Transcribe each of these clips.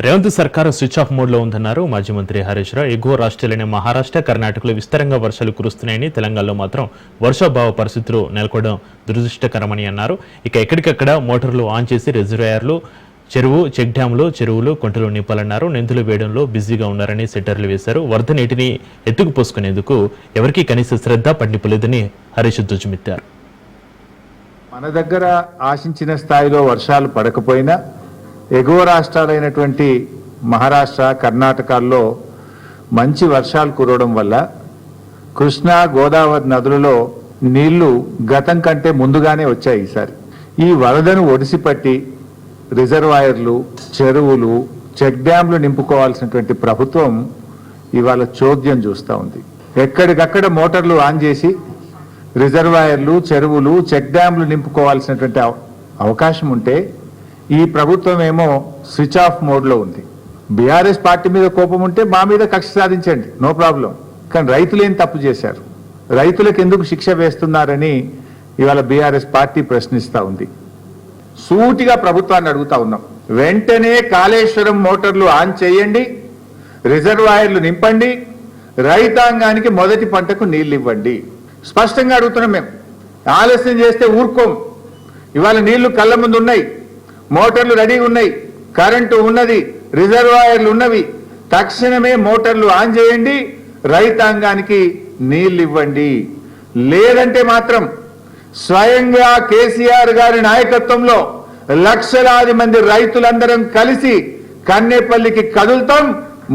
రేవంత్ సర్కారు switch off మోడ్లో ఉందన్నారు మాజీ మంత్రి హరీష్ రావు. ఎగువ రాష్ట్రాలైన మహారాష్ట్ర, కర్ణాటకలో విస్తారంగా వర్షాలు కురుస్తున్నాయని, తెలంగాణలో మాత్రం వర్షాభావ పరిస్థితులు నెలకొనడం దురదృష్టకరమని అన్నారు. ఇక ఎక్కడికక్కడ మోటార్లు ఆన్ చేసి రిజర్వాయర్లు, చెక్ డ్యాంలు, చెరువులు, కొంటలు నింపాలన్నారు. నిందులు వేయడంలో బిజీగా ఉన్నారని సెటర్లు వేశారు. వరద నీటిని ఎత్తుకుపోసుకునేందుకు ఎవరికీ కనీస శ్రద్ధ పట్టింపులేదని హరీష్ ధ్వజమెత్తారు. మన దగ్గర ఆశించిన స్థాయిలో వర్షాలు పడకపోయినా ఎగువ రాష్ట్రాలైనటువంటి మహారాష్ట్ర, కర్ణాటకల్లో మంచి వర్షాలు కురవడం వల్ల కృష్ణా, గోదావరి నదులలో నీళ్లు గతం కంటే ముందుగానే వచ్చాయి. ఈసారి ఈ వరదను ఒడిసిపట్టి రిజర్వాయర్లు, చెరువులు, చెక్ డ్యాంలు నింపుకోవాల్సినటువంటి ప్రభుత్వం ఇవాళ చోద్యం చూస్తూ ఉంది. ఎక్కడికక్కడ మోటార్లు ఆన్ చేసి రిజర్వాయర్లు, చెరువులు, చెక్ డ్యాంలు నింపుకోవాల్సినటువంటి అవకాశం ఉంటే ఈ ప్రభుత్వం ఏమో స్విచ్ ఆఫ్ మోడ్లో ఉంది. బీఆర్ఎస్ పార్టీ మీద కోపం ఉంటే మా మీద కక్ష సాధించండి, నో ప్రాబ్లం. కానీ రైతులు ఏం తప్పు చేశారు, రైతులకు ఎందుకు శిక్ష వేస్తున్నారని ఇవాళ బీఆర్ఎస్ పార్టీ ప్రశ్నిస్తూ ఉంది. సూటిగా ప్రభుత్వాన్ని అడుగుతా ఉన్నాం, వెంటనే కాళేశ్వరం మోటార్లు ఆన్ చేయండి, రిజర్వాయర్లు నింపండి, రైతాంగానికి మొదటి పంటకు నీళ్లు ఇవ్వండి. స్పష్టంగా అడుగుతున్నాం మేము. ఆలస్యం చేస్తే ఊరుకోం. ఇవాళ నీళ్లు కళ్ళ ముందు ఉన్నాయి, మోటార్లు రెడీగా ఉన్నాయి, కరెంటు ఉన్నది, రిజర్వాయర్లు ఉన్నవి. తక్షణమే మోటార్లు ఆన్ చేయండి, రైతాంగానికి నీళ్లు ఇవ్వండి. లేదంటే మాత్రం స్వయంగా కేసీఆర్ గారి నాయకత్వంలో లక్షలాది మంది రైతులందరం కలిసి కన్నేపల్లికి కదులుతాం,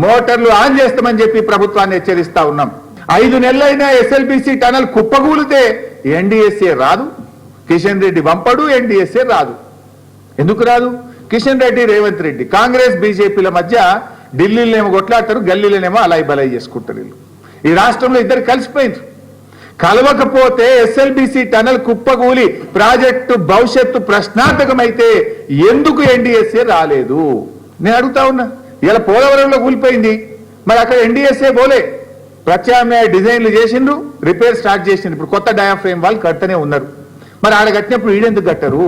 మోటార్లు ఆన్ చేస్తామని చెప్పి ప్రభుత్వాన్ని హెచ్చరిస్తా ఉన్నాం. 5 నెలలైనా ఎస్ఎల్బిసి టనల్ కుప్పగూలితే ఎన్డీఎస్ఏ రాదు, కిషన్ రెడ్డి పంపడు, ఎన్డీఎస్ఏ రాదు. ఎందుకు రాదు? కిషన్ రెడ్డి, రేవంత్ రెడ్డి, కాంగ్రెస్ బీజేపీల మధ్య ఢిల్లీలోనేమో కొట్లాడతారు, గల్లీలోనేమో అలాయి బలాయి చేసుకుంటారు. వీళ్ళు ఈ రాష్ట్రంలో ఇద్దరు కలిసిపోయింది. కలవకపోతే ఎస్ఎల్బిసి టనల్ కుప్పగూలి ప్రాజెక్టు భవిష్యత్తు ప్రశ్నార్థకమైతే ఎందుకు ఎన్డీఎస్ఏ రాలేదు? నేను అడుగుతా ఉన్నా. ఇలా పోలవరంలో కూలిపోయింది, మరి అక్కడ ఎన్డీఎస్ఏ పోలే. ప్రత్యామ్నాయ డిజైన్లు చేసిండ్రు, రిపేర్ స్టార్ట్ చేసిండ్రు. ఇప్పుడు కొత్త డయాఫ్రేమ్ వాళ్ళు కట్టనే ఉన్నారు. మరి ఆడ కట్టినప్పుడు ఈడెందుకు కట్టరు?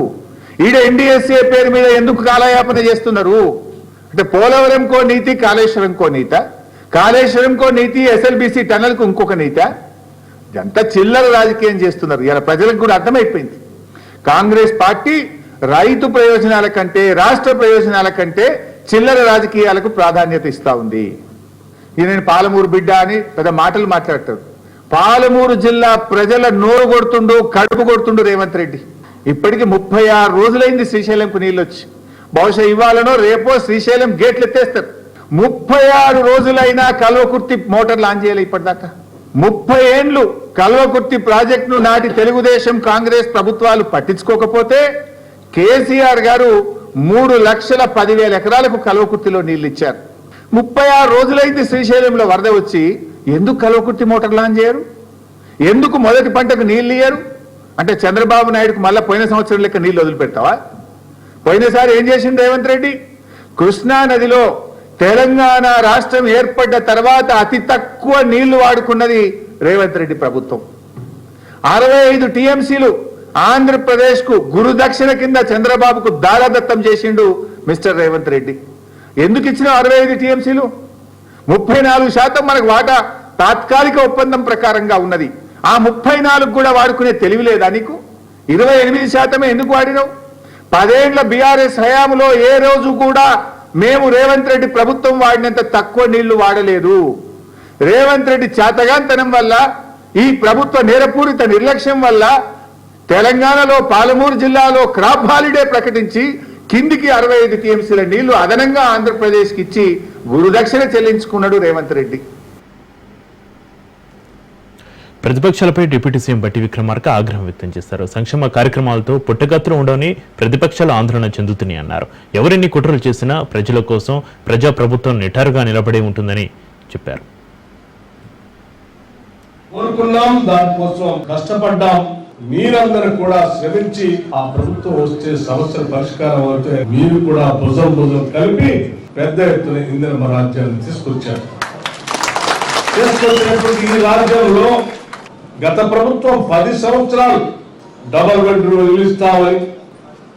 ఈడ ఎన్డీఎస్ఏ పేరు మీద ఎందుకు కాలయాపన చేస్తున్నారు? అంటే పోలవరంకో నీతి, కాళేశ్వరంకో నీత, కాళేశ్వరంకో నీతి, ఎస్ఎల్బిసి టనల్కు ఇంకొక నీత. ఇదంతా చిల్లర రాజకీయం చేస్తున్నారు. ఇలా ప్రజలకు కూడా అర్థమైపోయింది. కాంగ్రెస్ పార్టీ రైతు ప్రయోజనాల కంటే, రాష్ట్ర ప్రయోజనాల కంటే చిల్లర రాజకీయాలకు ప్రాధాన్యత ఇస్తా ఉంది. నేను పాలమూరు బిడ్డ అని పెద్ద మాటలు మాట్లాడతాడు. పాలమూరు జిల్లా ప్రజల నోరు కొడుతుండు, కడుపు కొడుతుండు రేవంత్ రెడ్డి. ఇప్పటికి 36 రోజులైంది శ్రీశైలంకు నీళ్ళు వచ్చి. బహుశా ఇవాళనో రేపో శ్రీశైలం గేట్లు ఎత్తేస్తారు. 36 రోజులైనా కల్వకుర్తి మోటార్లు ఆన్ చేయాలి. ఇప్పటిదాకా 30 ఏండ్లు కల్వకుర్తి ప్రాజెక్టును నాటి తెలుగుదేశం, కాంగ్రెస్ ప్రభుత్వాలు పట్టించుకోకపోతే కేసీఆర్ గారు 3,10,000 ఎకరాలకు కల్వకుర్తిలో నీళ్లు ఇచ్చారు. 36 రోజులైంది శ్రీశైలంలో వరద వచ్చి. ఎందుకు కల్వకుర్తి మోటార్లు ఆన్ చేయరు? ఎందుకు మొదటి పంటకు నీళ్లు ఇయ్యరు? అంటే చంద్రబాబు నాయుడుకు మళ్ళీ పోయిన సంవత్సరం లెక్క నీళ్లు వదిలిపెడతావా? పోయినసారి ఏం చేసింది రేవంత్ రెడ్డి? కృష్ణా నదిలో తెలంగాణ రాష్ట్రం ఏర్పడ్డ తర్వాత అతి తక్కువ నీళ్లు వాడుకున్నది రేవంత్ రెడ్డి ప్రభుత్వం. 65 టీఎంసీలు ఆంధ్రప్రదేశ్కు గురుదక్షిణ కింద చంద్రబాబుకు దారాదత్తం చేసిండు మిస్టర్ రేవంత్ రెడ్డి. ఎందుకు ఇచ్చిన 65 టీఎంసీలు? 34% మనకు వాటా తాత్కాలిక ఒప్పందం ప్రకారంగా ఉన్నది. ఆ 34 కూడా వాడుకునే తెలివి లేదా నీకు? 28% ఎందుకు వాడినావు? 10 ఏళ్ల బీఆర్ఎస్ హయాంలో ఏ రోజు కూడా మేము రేవంత్ రెడ్డి ప్రభుత్వం వాడినంత తక్కువ నీళ్లు వాడలేదు. రేవంత్ రెడ్డి చేతగాంతనం వల్ల, ఈ ప్రభుత్వ నేరపూరిత నిర్లక్ష్యం వల్ల తెలంగాణలో పాలమూరు జిల్లాలో క్రాప్ హాలిడే ప్రకటించి కిందికి 65 టీఎంసీల నీళ్లు అదనంగా ఆంధ్రప్రదేశ్కి ఇచ్చి గురుదక్షిణ చెల్లించుకున్నాడు రేవంత్ రెడ్డి. ప్రతిపక్షాలపై డిప్యూటీ సీఎం బట్టి విక్రమార్క ఆగ్రహం వ్యక్తం చేశారు. సంక్షేమ కార్యక్రమాలతో పుట్టగతులు ఉండవని ప్రతిపక్షాలు ఆందోళన చెందుతున్నాయి అన్నారు. ఎవరెన్ని కుట్రలు చేసినా ప్రజల కోసం ప్రజాప్రభుత్వం నిటారుగా నిలబడి ఉంటుందని చెప్పారు. కోరుకున్నాం, దానికోసం కష్టపడ్డాం. మీరందరూ కూడా శ్రమించి ఆ ప్రభుత్వం వస్తే సమస్యల పరిష్కారం అవుతాయి. మీరు కూడా భుజం కలిపి పెద్ద ఎత్తున ఇందిరమ్మ రాజ్యాన్ని తీసుకొచ్చారు. ఈ రాజ్యంలో గత ప్రభుత్వం 10 సంవత్సరాలు డబుల్ బెడ్రూమ్ ఇస్తామని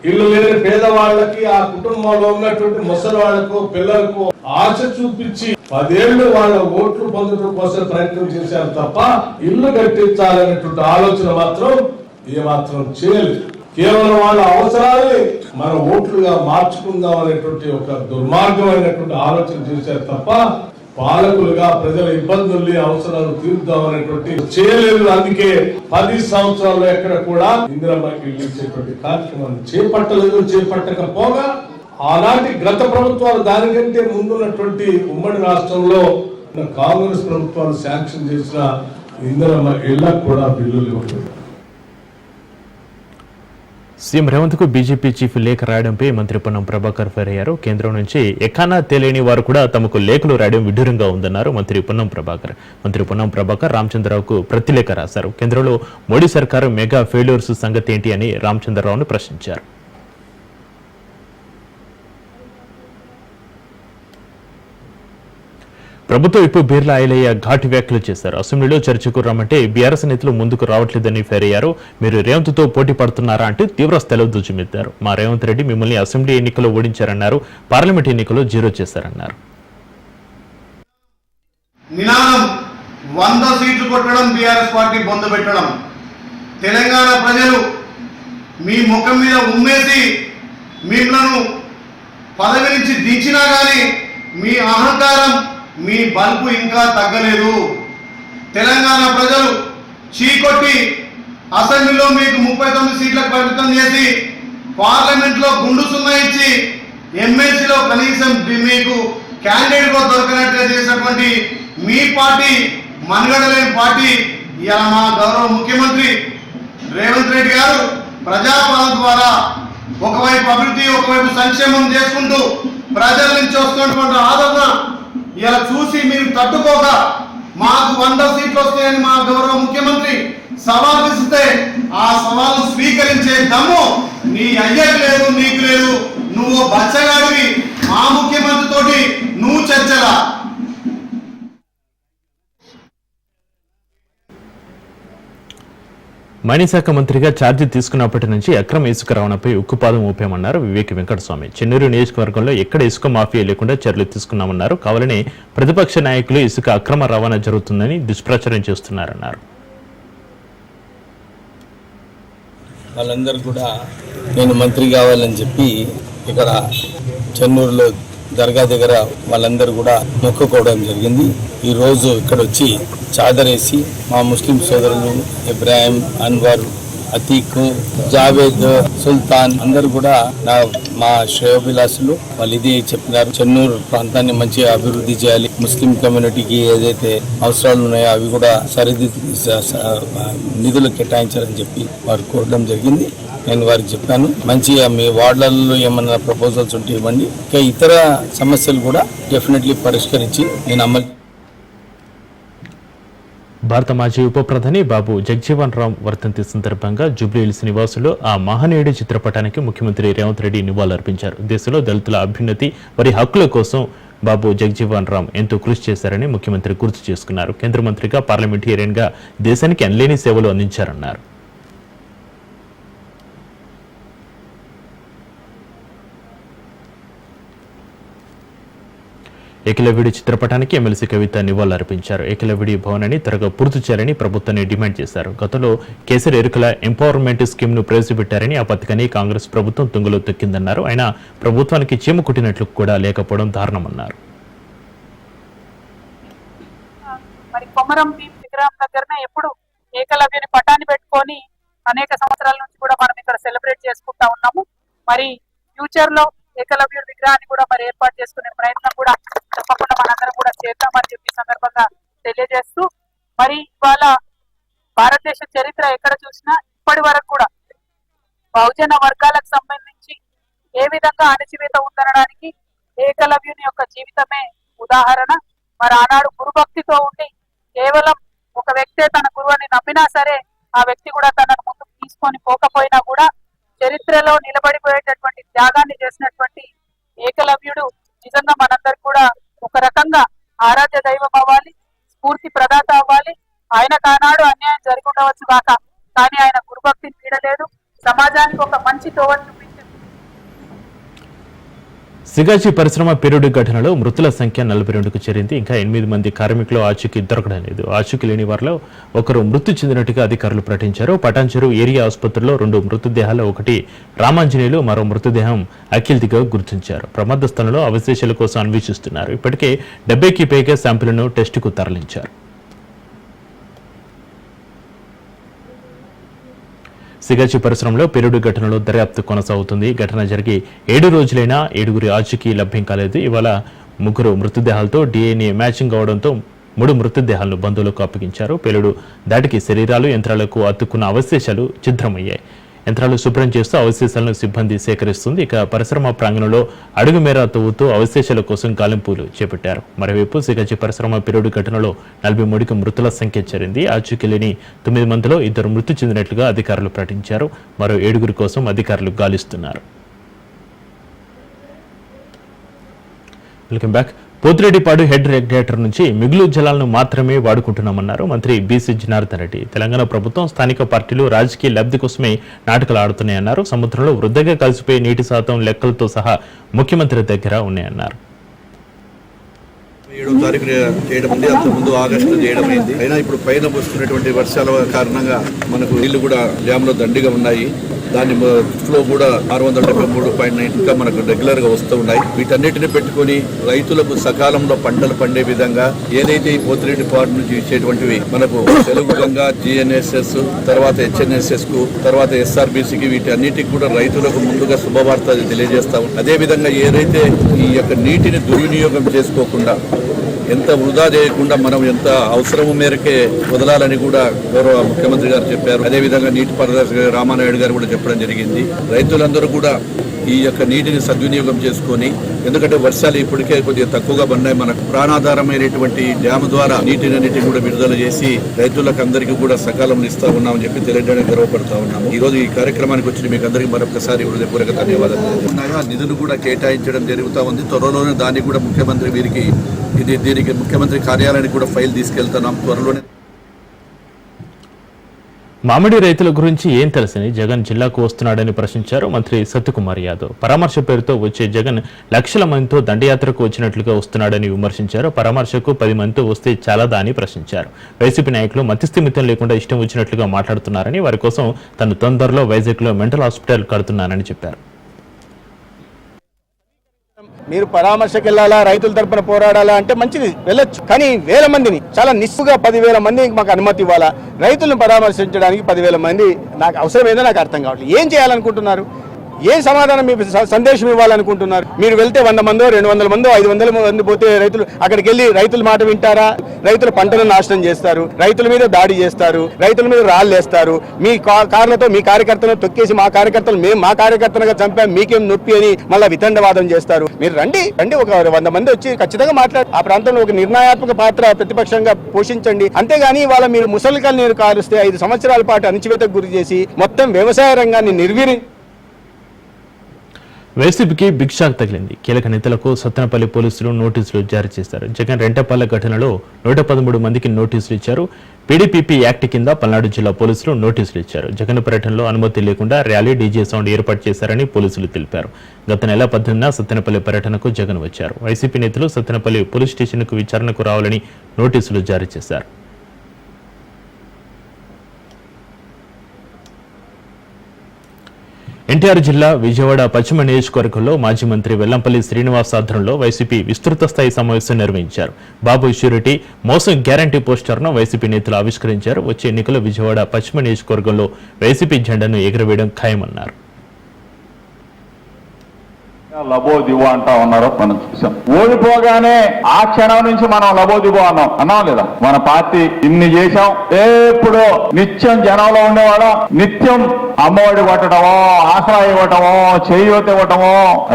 ఇల్లు లేని పేదవాళ్ళకి, ఆ కుటుంబంలో ఉన్నటువంటి ముసలి వాళ్లకు, పిల్లలకు ఆశ చూపించి 10 ఏళ్లు వాళ్ళ ఓట్లు పొందడం కోసం ప్రయత్నం చేశారు తప్ప ఇల్లు కట్టించాలనేటువంటి ఆలోచన మాత్రం ఏమాత్రం చేయలేదు. కేవలం వాళ్ళ అవసరాన్ని మన ఓట్లుగా మార్చుకుందాం అనేటువంటి ఒక దుర్మార్గమైనటువంటి ఆలోచన చేశారు తప్ప పాలకులుగా ప్రజల ఇబ్బందుల్ని, అవసరాలు తీరుద్దాం అనేటువంటి చేయలేదు. అందుకే 10 సంవత్సరాల్లో ఎక్కడ కూడా ఇందిరమ్మకి ఇల్లు ఇచ్చేటువంటి కార్యక్రమాన్ని చేపట్టలేదు. చేపట్టకపోగా ఆనాటి గత ప్రభుత్వాలు, దానికంటే ముందున్నటువంటి ఉమ్మడి రాష్ట్రంలో కాంగ్రెస్ ప్రభుత్వాలు శాంక్షన్ చేసిన ఇందిరమ్మ ఇళ్లకు కూడా బిల్లులు ఇవ్వలేదు. సీఎం రేవంత్ కు బీజేపీ చీఫ్ లేఖ రాయడంపై మంత్రి పొన్నం ప్రభాకర్ ఫైర్ అయ్యారు. కేంద్రం నుంచి ఎక్కడా తెలియని వారు కూడా తమకు లేఖలు రాయడం విడ్డూరంగా ఉందన్నారు మంత్రి పొన్నం ప్రభాకర్. మంత్రి పొన్నం ప్రభాకర్ రామచంద్రరావుకు ప్రతిలేఖ రాశారు. కేంద్రంలో మోడీ సర్కారు మెగా ఫెయిల్యూర్స్ సంగతి ఏంటి అని రామచంద్రరావును ప్రశ్నించారు. ప్రభుత్వ విప్ బీర్లా ఐలయ్య ఘాటు వ్యాఖ్యలు చేశారు. అసెంబ్లీలో చర్చకు రమ్మంటే బీఆర్ఎస్ నేతలు ముందుకు రావట్లేదని ఫైర్ అయ్యారు. మీరు రేవంత్ తో పోటీ పడుతున్నారా అంటూ తీవ్ర స్థాయిలో దుజ్జుమెత్తారు. మా రేవంత్ రెడ్డి మిమ్మల్ని అసెంబ్లీ ఎన్నికల్లో ఓడించారన్నారు. పార్లమెంట్ ఎన్నికల్లో 0 చేశారన్నారు. నినాదం 100 సీట్లు కొట్టడం, బీఆర్ఎస్ పార్టీ బొంద పెట్టడం. తెలంగాణ ప్రజలు మీ ముఖం మీద ఉమ్మేసి మిమ్మల్ని పదవి నుంచి దించినా కానీ మీ అహంకారం, మీ బల్బు ఇంకా తగ్గలేదు. తెలంగాణ ప్రజలు చీకొట్టి అసెంబ్లీలో మీకు 39 సీట్లకు పరిమితం చేసి, పార్లమెంట్లో గుండు సున్నా ఇచ్చి, ఎమ్మెల్సీలో కనీసం మీకు క్యాండిడేట్ కూడా దొరకనట్లే చేసినటువంటి మీ పార్టీ, మనుగడలేని పార్టీ, ఇలా మా గౌరవ ముఖ్యమంత్రి రేవంత్ రెడ్డి గారు ప్రజాపాలన ద్వారా ఒకవైపు అభివృద్ధి, ఒకవైపు సంక్షేమం చేసుకుంటూ ప్రజల నుంచి వస్తున్నటువంటి ఆదరణ ఇలా చూసి మీరు తట్టుకోక మాకు 100 సీట్లు వస్తాయని మా గౌరవ ముఖ్యమంత్రి సవాల్ విసిస్తే ఆ సవాల్ను స్వీకరించే దమ్ము నీ అయ్యకు లేదు, నీకు లేదు. నువ్వు బచ్చగాడివి. మా ముఖ్యమంత్రి తోటి నువ్వు చర్చలా. మైనింగ్ శాఖ మంత్రిగా ఛార్జీ తీసుకున్నప్పటి నుంచి అక్రమ ఇసుక రవాణాపై ఉక్కుపాదం ఊపామన్నారు వివేక్ వెంకటస్వామి. చెన్నూరు నియోజకవర్గంలో ఎక్కడ ఇసుక మాఫియా లేకుండా చర్యలు తీసుకున్నామన్నారు. కావాలని ప్రతిపక్ష నాయకులు ఇసుక అక్రమ రవాణా జరుగుతుందని దుష్ప్రచారం చేస్తున్నారన్నారు. వాళ్ళందరూ కూడా నేను మంత్రి కావాలని చెప్పి ఇక్కడ చెన్నూరులో దర్గా దగ్గర వాళ్ళందరూ కూడా మొక్కుకోవడం జరిగింది. ఈరోజు ఇక్కడ వచ్చి చాదరేసి మా ముస్లిం సోదరులు ఇబ్రాహిం, అన్వర్, అతీక్, జావేద్, సుల్తాన్ అందరూ కూడా మా శ్రేయోభిలాసులు. వాళ్ళు ఇదే చెప్పినారు, చెన్నూరు ప్రాంతాన్ని మంచిగా అభివృద్ధి చేయాలి, ముస్లిం కమ్యూనిటీకి ఏదైతే అవసరాలు ఉన్నాయో అవి కూడా నిధులు కేటాయించాలని చెప్పి వారు కోరడం జరిగింది. నేను వారికి చెప్పాను, మంచిగా మీ వార్డులలో ఏమన్నా ప్రపోజల్స్ ఉంటే ఇవ్వండి, ఇంకా ఇతర సమస్యలు కూడా డెఫినెట్లీ పరిష్కరించి నేను అమలు. భారత మాజీ ఉప ప్రధాని బాబు జగజీవన్ రామ్ వర్ధంతి సందర్భంగా జూబ్లీహిల్స్ నివాసులు ఆ మహనీయుడి చిత్రపటానికి ముఖ్యమంత్రి రేవంత్ రెడ్డి నివాళులర్పించారు. దేశంలో దళితుల అభ్యున్నతి, వారి హక్కుల కోసం బాబు జగజీవన్ రామ్ ఎంతో కృషి చేశారని ముఖ్యమంత్రి గుర్తు చేసుకున్నారు. కేంద్ర మంత్రిగా, పార్లమెంటేరియన్గా దేశానికి ఎనలేని సేవలు అందించారన్నారు. ఏకలవ్యుడి చిత్రపటానికి ఎమ్మెల్సీ కవిత నివాళులర్పించారు. ఏకలవ్యుడి భవనాన్ని త్వరగా పూర్తి చేయాలని ప్రభుత్వాన్ని డిమాండ్ చేశారు. గతంలో కేసీఆర్ ఎరుకల ఎంపవర్మెంట్ స్కీమ్ ను ప్రవేశపెట్టారని, ఆ పథకాన్ని కాంగ్రెస్ ప్రభుత్వం తుంగలో తొక్కిందన్నారు. అయినా ప్రభుత్వానికి చీమ కుట్టినట్లు కూడా లేకపోవడం దారుణమన్నారు. మరి కొమరం భీం విగ్రహం దగ్గరనే ఎప్పుడు ఏకలవ్యుని పటాన్ని పెట్టుకొని అనేక సంవత్సరాల నుంచి కూడా మనం ఇక్కడ సెలబ్రేట్ చేసుకుంటా ఉన్నాము. మరి ఫ్యూచర్ లో ఏకలవ్యుడి విగ్రహాన్ని కూడా మరి ఏర్పాటు చేసుకునే ప్రయత్నం కూడా తప్పకుండా మనందరం కూడా చేద్దామని చెప్పి సందర్భంగా తెలియజేస్తూ, మరి ఇవాళ భారతదేశ చరిత్ర ఎక్కడ చూసినా ఇప్పటి వరకు కూడా బహుజన వర్గాలకు సంబంధించి ఏ విధంగా అణచివేత ఉందనడానికి ఏకలవ్యుని యొక్క జీవితమే ఉదాహరణ. మరి ఆనాడు గురుభక్తితో ఉండి కేవలం ఒక వ్యక్తే తన గురువుని నమ్మినా సరే ఆ వ్యక్తి కూడా తనను ముందుకు తీసుకొని పోకపోయినా కూడా చరిత్రలో నిలబడిపోయేటటువంటి త్యాగాన్ని చేసినటువంటి ఏకలవ్యుడు నిజంగా మనందరికి కూడా ఒక రకంగా ఆరాధ్య దైవం అవ్వాలి, స్ఫూర్తి ప్రదాత అవ్వాలి. ఆయన కానాడు అన్యాయం జరిగి ఉండవచ్చు కాక, కానీ ఆయన గురుభక్తిని వీడలేదు, సమాజానికి ఒక మంచి తోవ చూపించారు. సిగాచి పరిశ్రమ పేలుడు ఘటనలో మృతుల సంఖ్య 42కు చేరింది. ఇంకా 8 మంది కార్మికులు ఆచూకీ దొరకడం లేదు. ఆచూకీ లేని వారిలో ఒకరు మృతి చెందినట్టుగా అధికారులు ప్రకటించారు. పటాన్చెరు ఏరియా ఆసుపత్రిలో 2 మృతదేహాలు, ఒకటి రామాంజనేయులు, మరో మృతదేహం అఖిల్దిగా గుర్తించారు. ప్రమాద స్థలంలో అవశేషాల కోసం అన్వేషిస్తున్నారు. ఇప్పటికే 70కి పైగా శాంపిళ్లను టెస్టుకు తరలించారు. సిగాచి పరిశ్రమలో పేలుడు ఘటనలో దర్యాప్తు కొనసాగుతుంది. ఘటన జరిగి 7 రోజులైనా 7గురి ఆచూకీ లభ్యం కాలేదు. ఇవాళ 3 మృతదేహాలతో DNA మ్యాచింగ్ అవడంతో 3 మృతదేహాలను బంధువులకు అప్పగించారు. పేలుడు దాటికి శరీరాలు, యంత్రాలకు అతుక్కున్న అవశేషాలు ఛిద్రమయ్యాయి. యంత్రాలు శుభ్రం చేస్తూ అవశేషాలను సిబ్బంది సేకరిస్తుంది. ఇక పరిశ్రమ ప్రాంగణంలో అడుగు మేర తవ్వుతూ అవశేషాల కోసం గాలింపులు చేపట్టారు. మరోవైపు సిగాచి పరిశ్రమ పేలుడు ఘటనలో 43కి మృతుల సంఖ్య చేరింది. ఆచూకీ లేని 9 మందిలో 2 మృతి చెందినట్లుగా అధికారులు ప్రకటించారు. మరో 7గురి కోసం అధికారులు గాలిస్తున్నారు. Welcome back. Pothireddypadu head regulator నుంచి మిగులు జలాలను మాత్రమే వాడుకుంటున్నామన్నారు మంత్రి బీసీ జనార్దన్ రెడ్డి. తెలంగాణ ప్రభుత్వం, స్థానిక పార్టీలు రాజకీయ లబ్ధి కోసమే నాటకాలు ఆడుతున్నాయన్నారు. సముద్రంలో వృద్ధిగా కలిసిపోయే నీటి శాతం లెక్కలతో సహా ముఖ్యమంత్రి దగ్గర ఉన్నాయన్నారు. 7వ తారీఖు చేయడం ఉంది, అంతకుముందు ఆగస్టులో చేయడం అయింది. అయినా ఇప్పుడు పైన వస్తున్నటువంటి వర్షాల కారణంగా మనకు నీళ్లు కూడా డ్యామ్లో దండిగా ఉన్నాయి. దాని ఫ్లో కూడా 673.9 ఇంకా మనకు రెగ్యులర్ గా వస్తూ ఉన్నాయి. వీటన్నిటిని పెట్టుకుని రైతులకు సకాలంలో పంటలు పండే విధంగా ఏదైతే ఈ పోతిరెడ్డిపాడు నుంచి ఇచ్చేటువంటివి మనకు తెలుగు గంగా, GNSS, తర్వాత HNSS కు, తర్వాత SRBCకి, వీటన్నిటికి కూడా రైతులకు ముందుగా శుభవార్త తెలియజేస్తాం. అదే విధంగా ఏదైతే ఈ యొక్క నీటిని దుర్వినియోగం చేసుకోకుండా, ఎంత వృధా చేయకుండా మనం ఎంత అవసరము మేరకే వదలాలని కూడా గౌరవ ముఖ్యమంత్రి గారు చెప్పారు. అదేవిధంగా నీటిపారుదల రామానాయుడు గారు కూడా చెప్పడం జరిగింది. రైతులందరూ కూడా ఈ యొక్క నీటిని సద్వినియోగం చేసుకొని, ఎందుకంటే వర్షాలు ఇప్పటికే కొద్దిగా తక్కువగా పడినాయి, మనకు ప్రాణాధారమైనటువంటి డ్యామ్ ద్వారా నీటినన్నిటిని కూడా విడుదల చేసి రైతులకు అందరికీ కూడా సకాలం ఇస్తా ఉన్నామని చెప్పి తెలియడానికి గర్వపడతా ఉన్నాము. ఈ రోజు ఈ కార్యక్రమానికి వచ్చి మీకు అందరికీ మరొకసారి హృదయపూర్వక ధన్యవాదాలు ఉన్నాయా. నిధులు కూడా కేటాయించడం జరుగుతూ ఉంది. త్వరలోనే దాన్ని కూడా ముఖ్యమంత్రి వీరికి దీనికి ముఖ్యమంత్రి కార్యాలయానికి కూడా ఫైల్ తీసుకెళ్తున్నాం త్వరలోనే. మామిడి రైతుల గురించి ఏం తెలుసని జగన్ జిల్లాకు వస్తున్నాడని ప్రశ్నించారు మంత్రి సత్యకుమార్ యాదవ్. పరామర్శ పేరుతో వచ్చే జగన్ లక్షల మందితో దండయాత్రకు వచ్చినట్లుగా వస్తున్నాడని విమర్శించారు. పరామర్శకు 10 మందితో వస్తే చాలాదా అని ప్రశ్నించారు. వైసీపీ నాయకులు మతిస్థిమితం లేకుండా ఇష్టం వచ్చినట్లుగా మాట్లాడుతున్నారని, వారి కోసం తను తొందరలో వైజాగ్లో మెంటల్ హాస్పిటల్ కడుతున్నానని చెప్పారు. మీరు పరామర్శకు వెళ్ళాలా, రైతుల తరపున పోరాడాలా అంటే మంచిది, వెళ్ళొచ్చు. కానీ 1000 మందిని చాలా నిస్సుగా 10,000 మందికి మాకు అనుమతి ఇవ్వాలా? రైతులను పరామర్శించడానికి 10,000 మంది నాకు అవసరమేదో నాకు అర్థం కావట్లేదు. ఏం చేయాలనుకుంటున్నారు? ఏం సమాధానం మీ సందేశం ఇవ్వాలనుకుంటున్నారు? మీరు వెళ్తే 100 మందో 200 మందో 500 మంది పోతే రైతులు అక్కడికి వెళ్ళి రైతుల మాట వింటారా? రైతుల పంటలను నాశనం చేస్తారు, రైతుల మీద దాడి చేస్తారు, రైతుల మీద రాళ్ళు వేస్తారు. మీ కార్లతో మీ కార్యకర్తలను తొక్కేసి మా కార్యకర్తలు మేము మా కార్యకర్తలుగా చంపాం, మీకేం నొప్పి అని మళ్ళీ వితండవాదం చేస్తారు. మీరు రండి, ఒక 100 మంది వచ్చి ఖచ్చితంగా మాట్లాడి ఆ ప్రాంతంలో ఒక నిర్ణయాత్మక పాత్ర ప్రతిపక్షంగా పోషించండి. అంతేగాని వాళ్ళ మీరు ముసలికలు నీరు కాలుస్తే 5 సంవత్సరాల పాటు అణచివేతకు గురి చేసి మొత్తం వ్యవసాయ రంగాన్ని నిర్వీర్యం. వైసీపీకి బిగ్ షాక్ తగిలింది. కీలక నేతలకు సత్తెనపల్లి పోలీసులు నోటీసులు జారీ చేశారు. జగన్ రెంటపల్ల ఘటనలో 113 మందికి నోటీసులు ఇచ్చారు. PDPP యాక్ట్ కింద పల్నాడు జిల్లా పోలీసులు నోటీసులు ఇచ్చారు. జగన్ పర్యటనలో అనుమతి లేకుండా ర్యాలీ, డీజే సౌండ్ ఏర్పాటు చేశారని పోలీసులు తెలిపారు. గత నెల 18న సత్తెనపల్లి పర్యటనకు జగన్ వచ్చారు. వైసీపీ నేతలు సత్తెనపల్లి పోలీస్ స్టేషన్కు విచారణకు రావాలని నోటీసులు జారీ చేశారు. ఎన్టీఆర్ జిల్లా విజయవాడ పశ్చిమ నియోజకవర్గంలో మాజీ మంత్రి వెల్లంపల్లి శ్రీనివాస్ ఆధ్వర్యంలో వైసీపీ విస్తృత స్థాయి సమావేశం నిర్వహించారు. బాబు ష్యూరిటీ మోసం గ్యారంటీ పోస్టర్ను వైసీపీ నేతలు ఆవిష్కరించారు. వచ్చే ఎన్నికల్లో విజయవాడ పశ్చిమ నియోజకవర్గంలో వైసీపీ జెండాను ఎగురవేయడం ఖాయమన్నారు. లబో దివో అంటా ఉన్నారో మనం చూసాం. ఓడిపోగానే ఆ క్షణం నుంచి మనం లబో దివో అన్నాం లేదా? మన పార్టీ ఇన్ని చేశాం, ఎప్పుడు నిత్యం జనంలో ఉండేవాళ్ళం, నిత్యం అమ్మఒడి కొట్టడమో, ఆసరా ఇవ్వటమో, చేయూత ఇవ్వటమో,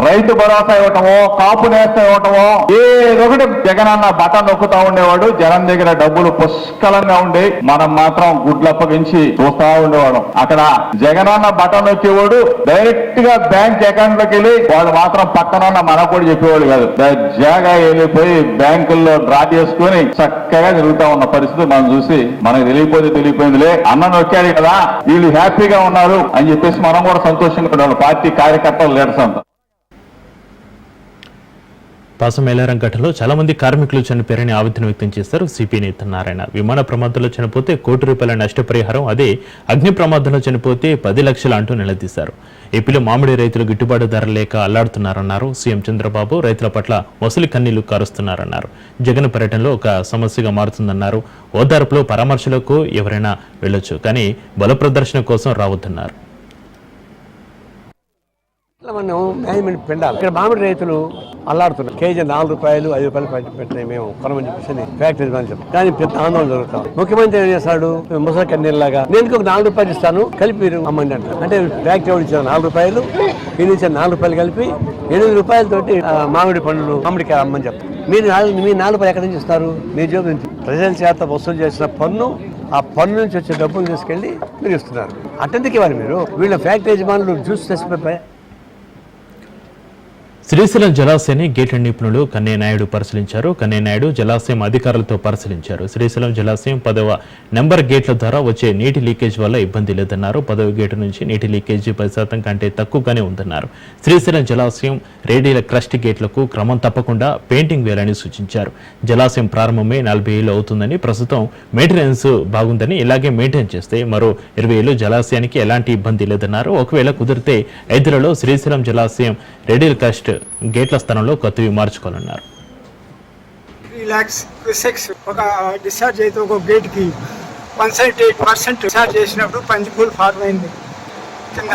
రైతు భరోసా ఇవ్వటమో, కాపు నేస్త ఇవ్వటమో, ఏదొకటి జగనన్న బటన్ నొక్కుతా ఉండేవాడు. జనం దగ్గర డబ్బులు పుష్కలంగా ఉండి మనం మాత్రం గుడ్లప్పగించి చూస్తా ఉండేవాళ్ళం. అక్కడ జగనన్న బటన్ నొక్కేవాడు డైరెక్ట్ గా బ్యాంక్ అకౌంట్ లోకి వెళ్ళి వాడు మాత్రం పక్కన మనకు కూడా చెప్పేవాళ్ళు కాదు. జాగా వెళ్ళిపోయి బ్యాంకుల్లో డ్రా చేసుకుని చక్కగా తిరుగుతా ఉన్న పరిస్థితి మనం చూసి మనకు తెలియపోయిందిలే, అన్న నొక్కాడు కదా, వీళ్ళు హ్యాపీగా ఉన్నారు అని చెప్పేసి మనం కూడా సంతోషంగా ఉండాలి. పార్టీ కార్యకర్తలు లీడర్స్ అంతా. పాసమేలారం ఘటనలో చాలా మంది కార్మికులు చనిపోయారని ఆవేదన వ్యక్తం చేశారు సిపి నేత నారాయణ. విమాన ప్రమాదంలో చనిపోతే ₹1,00,00,000 నష్టపరిహారం, అదే అగ్ని ప్రమాదంలో చనిపోతే 10 లక్షలు అంటూ నిలదీశారు. ఏపీలో మామిడి రైతులు గిట్టుబాటు ధర లేక అల్లాడుతున్నారన్నారు. సీఎం చంద్రబాబు రైతుల పట్ల మొసలి కన్నీళ్లు కారుస్తున్నారన్నారు. జగన్ పర్యటనలో ఒక సమస్యగా మారుతుందన్నారు. ఓదార్పులో పరామర్శలకు ఎవరైనా వెళ్ళొచ్చు, కానీ బల ప్రదర్శన కోసం రావద్దన్నారు. మనం మేనేజ్మెంట్ పెండాలి. ఇక్కడ మామిడి రైతులు అల్లాడుతున్నారు. కేజీ ₹4, ₹5 పెట్టినాయి మేము కొనమని చెప్పేసి ఫ్యాక్టరీ చెప్పి, కానీ పెద్ద ఆందోళన జరుగుతాం. ముఖ్యమంత్రి ఏం చేస్తాడు, ముసలి కన్నీళ్ళలాగా నేను ఒక ₹4 ఇస్తాను కలిపి మీరు అమ్మండి అంటారు. అంటే ఫ్యాక్టరీ ఎవరు ఇచ్చారు ₹4, మీరు ఇచ్చారు ₹4 కలిపి ₹8 మామిడి పండ్లు మామిడికాయ అమ్మని చెప్తారు. మీరు మీ ₹4 ఎక్కడి నుంచి ఇస్తారు? మీ జోబు నుంచి ప్రజల చేత వసూలు చేసిన పన్ను, ఆ పన్ను నుంచి వచ్చే డబ్బులు తీసుకెళ్లి మీరు ఇస్తున్నారు. అటెందుకు ఇవ్వాలి మీరు? వీళ్ళ ఫ్యాక్టరీ యజమానులు జ్యూస్ తెచ్చిపోయి. శ్రీశైలం జలాశయాన్ని గేట్ల నిపుణులు కన్నయ్యనాయుడు పరిశీలించారు. కన్నయ్యనాయుడు జలాశయం అధికారులతో పరిశీలించారు. శ్రీశైలం జలాశయం 10వ నెంబర్ గేట్ల ద్వారా వచ్చే నీటి లీకేజ్ వల్ల ఇబ్బంది లేదన్నారు. 10వ గేటు నుంచి నీటి లీకేజీ 10% కంటే తక్కువగానే ఉందన్నారు. శ్రీశైలం జలాశయం రేడియల క్రస్ట్ గేట్లకు క్రమం తప్పకుండా పెయింటింగ్ వేయాలని సూచించారు. జలాశయం ప్రారంభమే 40 ఏళ్లు అవుతుందని, ప్రస్తుతం మెయింటెనెన్స్ బాగుందని, ఇలాగే మెయింటైన్ చేస్తే మరో 20 ఏళ్లు జలాశయానికి ఎలాంటి ఇబ్బంది లేదన్నారు. ఒకవేళ కుదిరితే 5 ఏళ్లలో శ్రీశైలం జలాశయం రేడియల్ క్రస్ట్ గేట్ల స్థానంలో కొత్తవి మార్చుకోవాలన్నారు. 3 lakhs క్యూసెక్స్ ఒక డిశ్చార్జ్ అయితే ఒక గేట్ కి 1.8% డిశ్చార్జ్ చేసినప్పుడు పంచిపూల్ ఫార్మ్ అయింది కింద.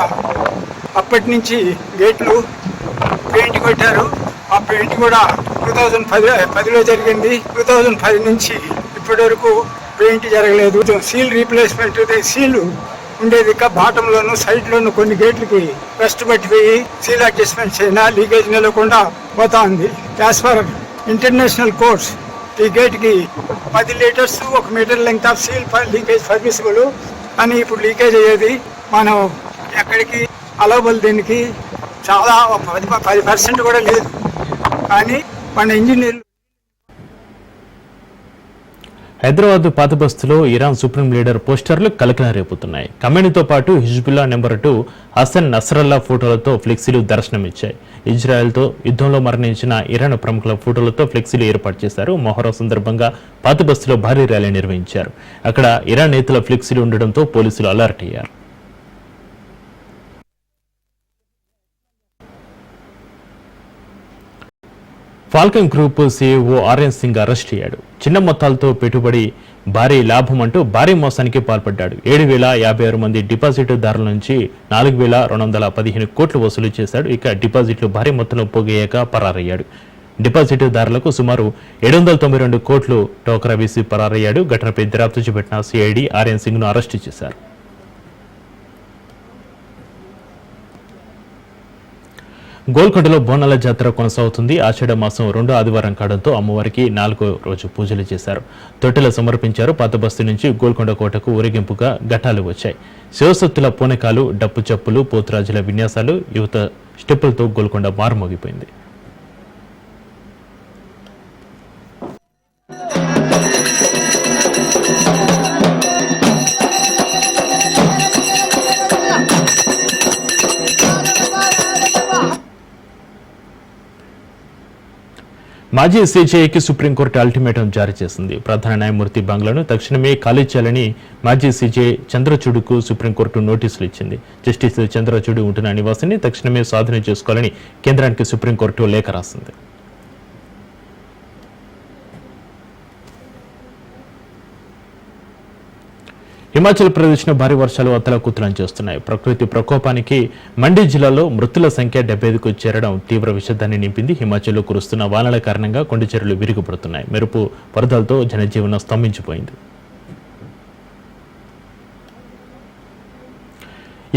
అప్పటి నుంచి గేట్లు పెయింట్ కొట్టారు. ఆ పెయింట్ కూడా 2010లో జరిగింది. 2010 నుంచి ఇప్పటి వరకు పెయింట్ జరగలేదు. సీల్ రీప్లేస్మెంట్, సీల్ ఉండేది బాటంలోను సైడ్లోను కొన్ని గేట్లకి రెస్ట్ పట్టిపోయి సీల్ అడ్జస్ట్మెంట్స్ అయినా లీకేజ్ నిలవకుండా పోతా ఉంది. యాజ్ పర్ ఇంటర్నేషనల్ కోడ్స్ ఈ గేట్కి 10 litres 1 metre length of seal leakage permissible అని ఇప్పుడు లీకేజ్ అయ్యేది మనం ఎక్కడికి అలవబుల్. దీనికి చాలా 10% కూడా లేదు. కానీ మన ఇంజనీర్లు హైదరాబాద్ పాత బస్తీలో ఇరాన్ సుప్రీం లీడర్ పోస్టర్లు కలకలం రేపుతున్నాయి. కమేనీతో పాటు హిజ్బుల్లా నెంబర్ 2 హసన్ నస్రల్లా ఫోటోలతో ఫ్లెక్సీలు దర్శనమిచ్చాయి. ఇజ్రాయెల్తో యుద్ధంలో మరణించిన ఇరాన్ ప్రముఖుల ఫోటోలతో ఫ్లెక్సీలు ఏర్పాటు చేశారు. మొహరం సందర్భంగా పాత బస్తీలో భారీ ర్యాలీ నిర్వహించారు. అక్కడ ఇరాన్ నేతల ఫ్లెక్సీలు ఉండడంతో పోలీసులు అలర్ట్ అయ్యారు. Falcon group CEO RN Singh arrest అయ్యాడు. చిన్న మొత్తాలతో పెట్టుబడి భారీ లాభం అంటూ భారీ మోసానికి పాల్పడ్డాడు. 7,056 మంది డిపాజిట్దారుల నుంచి 4,215 కోట్లు వసూలు చేశాడు. ఇక డిపాజిట్లు భారీ మొత్తంలో పోగయ్యాక పరారయ్యాడు. డిపాజిట్దారులకు సుమారు 792 కోట్లు టోకరా వేసి పరారయ్యాడు. ఘటనపై దర్యాప్తు చేపట్టిన సిఐడి ఆర్ఎన్ సింగ్ ను అరెస్టు చేశారు. గోల్కొండలో బోనాల జాతర కొనసాగుతుంది. ఆషాఢ మాసం 2వ ఆదివారం కావడంతో అమ్మవారికి 4వ రోజు పూజలు చేశారు. తొట్టెలు సమర్పించారు. పాత బస్తీ నుంచి గోల్కొండ కోటకు ఊరేగింపుగా ఘటాలు వచ్చాయి. శివసత్తుల పూనకాలు, డప్పు చప్పులు, పోతురాజుల విన్యాసాలు, యువత స్టెప్పులతో గోల్కొండ మారుమోగిపోయింది. మాజీ సీజేఐకి సుప్రీంకోర్టు అల్టిమేటం జారీ చేసింది. ప్రధాన న్యాయమూర్తి బంగ్లాను తక్షణమే ఖాళీ చేయాలని మాజీ సీజేఐ చంద్రచూడుకు సుప్రీంకోర్టు నోటీసులు ఇచ్చింది. జస్టిస్ చంద్రచూడు ఉంటున్న నివాసాన్ని తక్షణమే స్వాధీనం చేసుకోవాలని కేంద్రానికి సుప్రీంకోర్టు లేఖ రాసింది. హిమాచల్ ప్రదేశ్ను భారీ వర్షాలు అతలాకుతలం చేస్తున్నాయి. ప్రకృతి ప్రకోపానికి మండి జిల్లాలో మృతుల సంఖ్య 75కు చేరడం తీవ్ర విషాదాన్ని నింపింది. హిమాచల్లో కురుస్తున్న వానల కారణంగా కొండ చెరువులు విరిగిపడుతున్నాయి. మెరుపు వరదలతో జనజీవనం స్తంభించిపోయింది.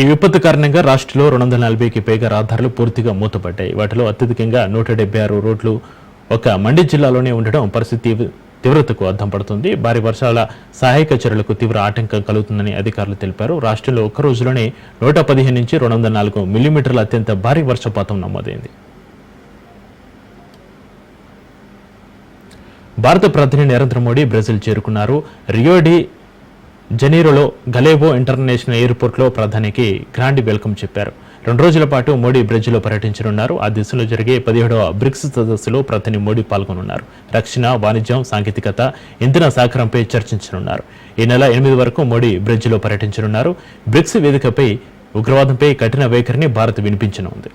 ఈ విపత్తు కారణంగా రాష్ట్రంలో 240కి పైగా రహదారులు పూర్తిగా మూతపడ్డాయి. వాటిలో అత్యధికంగా 176 రోడ్లు ఒక మండి జిల్లాలోనే ఉండడం పరిస్థితి తీవ్రతకు అద్దం పడుతుంది. భారీ వర్షాల సహాయక చర్యలకు తీవ్ర ఆటంకం కలుగుతుందని అధికారులు తెలిపారు. రాష్ట్రంలో ఒక్క రోజులోనే 115 నుంచి 204 మిల్లీమీటర్ల అత్యంత భారీ వర్షపాతం నమోదైంది. భారత ప్రధాని నరేంద్ర మోడీ బ్రెజిల్ చేరుకున్నారు. రియో డి జనీరోలో గలేవో ఇంటర్నేషనల్ ఎయిర్పోర్ట్లో ప్రధానికి గ్రాండ్ వెల్కమ్ చెప్పారు. 2 రోజుల పాటు మోడీ బ్రెజిల్లో పర్యటించనున్నారు. ఆ దేశంలో జరిగే 17వ బ్రిక్స్ సదస్సులో ప్రధాని మోడీ పాల్గొనున్నారు. రక్షణ, వాణిజ్యం, సాంకేతికత, ఇంధన సహకారంపై చర్చించనున్నారు. ఈ నెల 8 వరకు మోడీ బ్రెజిల్లో పర్యటించనున్నారు. బ్రిక్స్ వేదికపై ఉగ్రవాదంపై కఠిన వైఖరిని భారత్ వినిపించనుంది.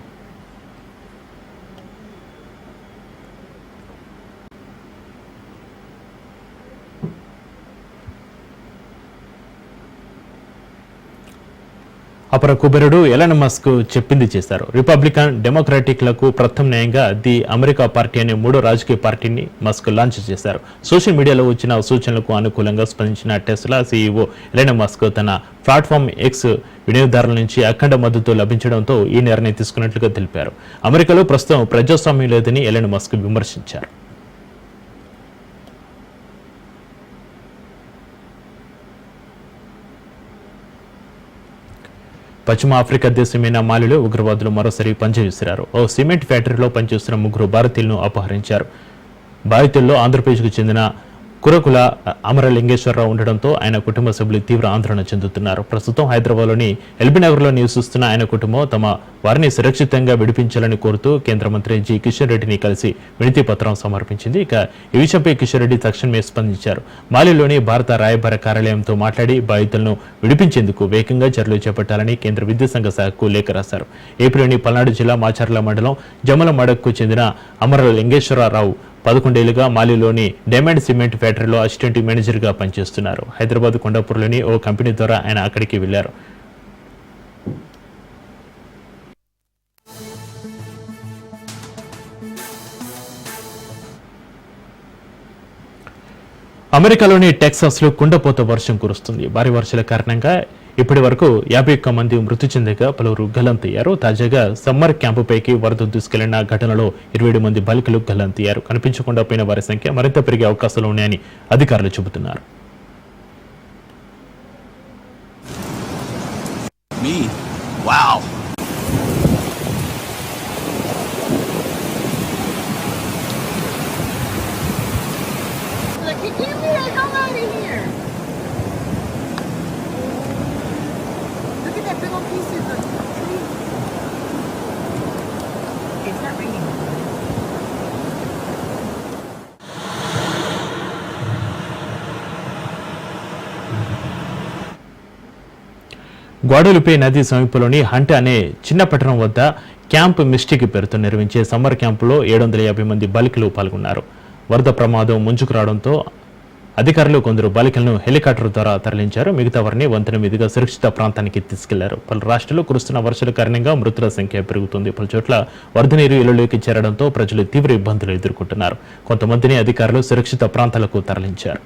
అపర కుబేరుడు ఎలాన్ మస్క్ చెప్పింది చేశారు. రిపబ్లికన్, డెమోక్రాటిక్లకు ప్రత్యామ్నాయంగా ది అమెరికా పార్టీ అనే 3వ రాజకీయ పార్టీని మస్క్ లాంచ్ చేశారు. సోషల్ మీడియాలో వచ్చిన సూచనలకు అనుకూలంగా స్పందించిన టెస్లా సీఈఓ ఎలాన్ మస్క్ తన ప్లాట్ఫామ్ ఎక్స్ వినియోగదారుల నుంచి అఖండ మద్దతు లభించడంతో ఈ నిర్ణయం తీసుకున్నట్లుగా తెలిపారు. అమెరికాలో ప్రస్తుతం ప్రజాస్వామ్యం లేదని ఎలాన్ మస్క్ విమర్శించారు. పశ్చిమ ఆఫ్రికా దేశమైన మాలిలో ఉగ్రవాదులు మరోసారి పంజా విసిరారు. ఓ సిమెంట్ ఫ్యాక్టరీలో పనిచేస్తున్న 3 భారతీయులను అపహరించారు. బాధితుల్లో ఆంధ్రప్రదేశ్కు చెందిన కురకుల అమరలింగేశ్వరరావు ఉండడంతో ఆయన కుటుంబ సభ్యులు తీవ్ర ఆందోళన చెందుతున్నారు. ప్రస్తుతం హైదరాబాద్లోని ఎల్బీనగర్లో నివసిస్తున్న ఆయన కుటుంబం తమ వారిని సురక్షితంగా విడిపించాలని కోరుతూ కేంద్ర మంత్రి జి కిషన్ రెడ్డిని కలిసి వినతి పత్రం సమర్పించింది. ఇక ఈ విషయంపై కిషన్ రెడ్డి తక్షణమే స్పందించారు. మాలిలోని భారత రాయబార కార్యాలయంతో మాట్లాడి బాధితులను విడిపించేందుకు వేగంగా చర్యలు చేపట్టాలని కేంద్ర విద్యాశాఖ శాఖకు లేఖ రాశారు. ఏపీలోని పల్నాడు జిల్లా మాచర్ల మండలం జమలమడకు చెందిన అమరలింగేశ్వరరావు 11 ఏళ్లుగా మాలిలోని డైమండ్ సిమెంట్ ఫ్యాక్టరీలో అసిస్టెంట్ మేనేజర్గా పనిచేస్తున్నారు. హైదరాబాద్ కొండాపూర్లోని ఓ కంపెనీ ద్వారా ఆయన అక్కడికి వెళ్లారు. అమెరికాలోని టెక్సాస్లో కుండపోత వర్షం కురుస్తుంది. భారీ వర్షాల కారణంగా ఇప్పటి వరకు 51 మంది మృతి చెందగా పలువురు గల్లంతయ్యారు. తాజాగా సమ్మర్ క్యాంపుపైకి వరద దూసుకెళ్లిన ఘటనలో 27 మంది బాలికలు గల్లంతయ్యారు. కనిపించకుండా పోయిన వారి సంఖ్య మరింత పెరిగే అవకాశాలు ఉన్నాయని అధికారులు చెబుతున్నారు. గ్వాడలుపే నది సమీపంలోని హంట్ అనే చిన్న పట్టణం వద్ద క్యాంప్ మిస్టిక్ పేరుతో నిర్వహించే సమ్మర్ క్యాంపులో 750 మంది బాలికలు పాల్గొన్నారు. వరద ప్రమాదం ముంచుకు రావడంతో అధికారులు కొందరు బాలికలను హెలికాప్టర్ ద్వారా తరలించారు. మిగతా వారిని వంతెన మీదుగా సురక్షిత ప్రాంతానికి తీసుకెళ్లారు. పలు రాష్ట్రాల్లో కురుస్తున్న వర్షాల కారణంగా మృతుల సంఖ్య పెరుగుతుంది. పలు చోట్ల వరద నీరు ఇళ్లలోకి చేరడంతో ప్రజలు తీవ్ర ఇబ్బందులు ఎదుర్కొంటున్నారు. కొంతమందిని అధికారులు సురక్షిత ప్రాంతాలకు తరలించారు.